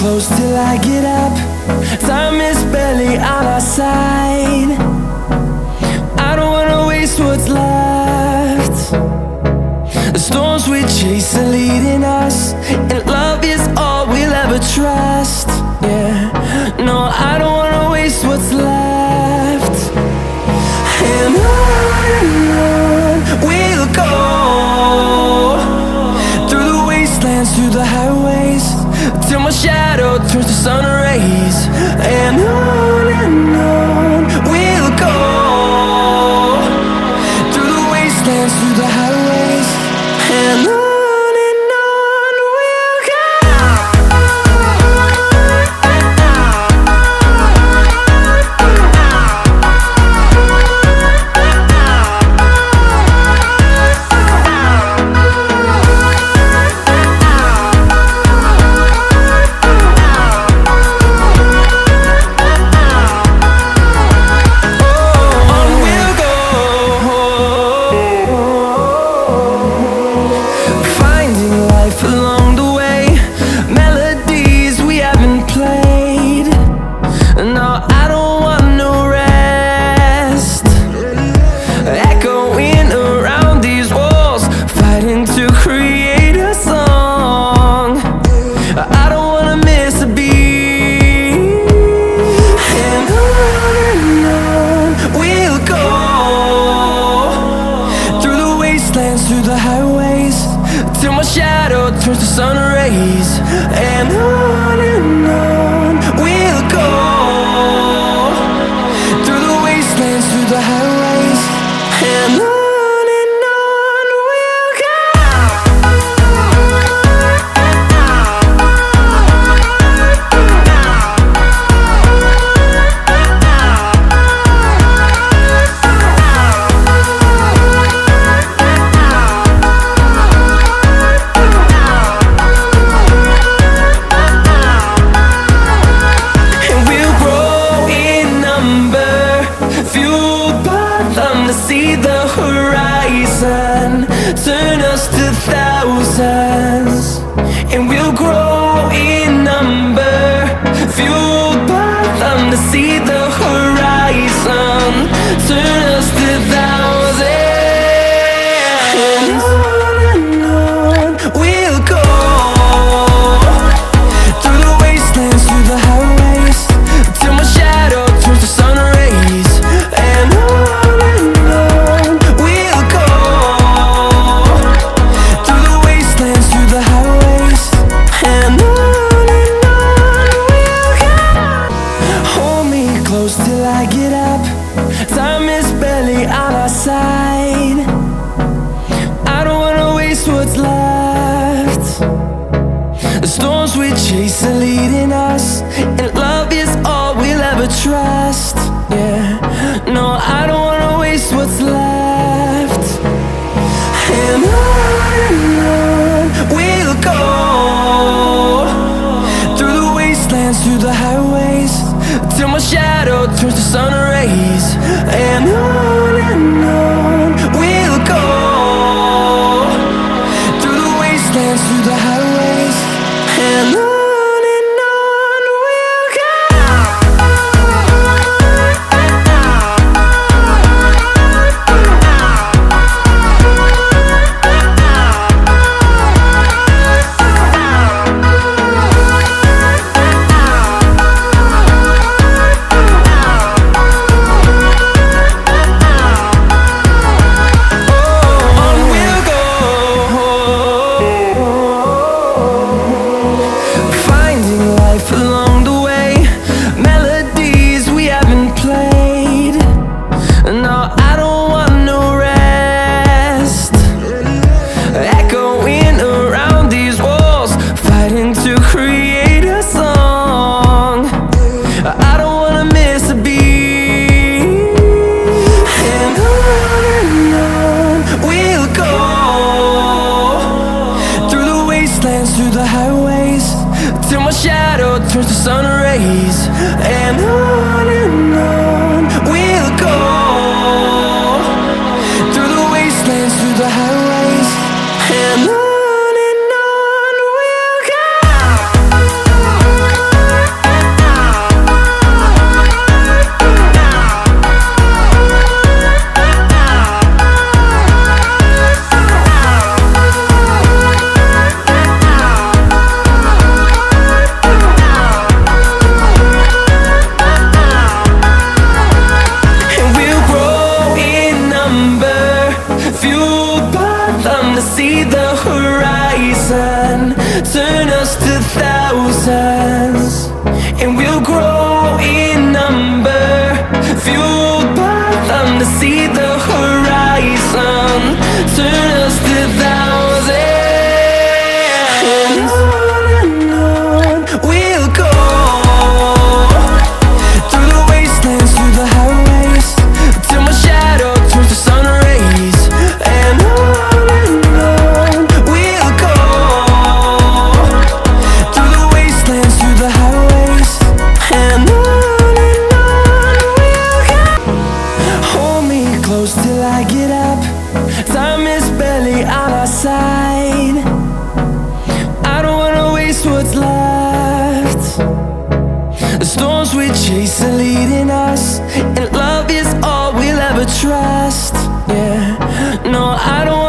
close till I get up. Time is barely on our side. I don't wanna waste what's left. The storms we chase are leading us, and love is all we'll ever trust. Yeah, no, I don't wanna waste what's left. And on we'll go, through the wastelands, through the highways, till my shadow turns to sun rays. And on we'll go, through the wastelands, through the highways, and on we'll go. Along the way, melodies we haven't played. No, I don't want no rest. Echoing around these walls, fighting to create a song. I don't wanna miss a beat. And on we'll go, through the wastelands, through the highways, till my shadow turns to sun rays. And on we'll go, through the wastelands, through the highways, and on we'll go. See the horizon, turn us to thousands, and we'll grow in number, fueled by them to see the horizon, turn us to thousands. And on we'll go, through the wastelands, through the highways, till my shadow turns to sun rays. And till I get up, time is barely on our side. I don't wanna waste what's left. The storms we chase are leading us, and love is all we'll ever trust. Yeah, no, I don't wanna waste what's left. And on we'll go, through the wastelands, through the highways, till my shadow turns to sun rays. And on we'll go, through the wastelands, through the highways, and on we'll go. Along the way, melodies we haven't played. No, I don't want no rest. Echoing around these walls, fighting to create a song. I don't wanna miss a beat. And on we'll go, through the wastelands, through the highways, till my shadow turns to sun rays. And on we'll go, through the wastelands, through the highways, and on we'll go. see the horizon, turn us to thousands, and we'll grow in number, fueled by them to see the horizon, turn us to thousands, and on we'll go, through the wastelands, through the highways, till my shadow turns to sun rays, and on we'll go, through the wastelands, through the highways, and on we'll go. Hold me close till I get up, time is barely on our side, I don't wanna waste what's left. The storms we chase are leading us, and love is all we'll ever trust. Yeah, no, I don't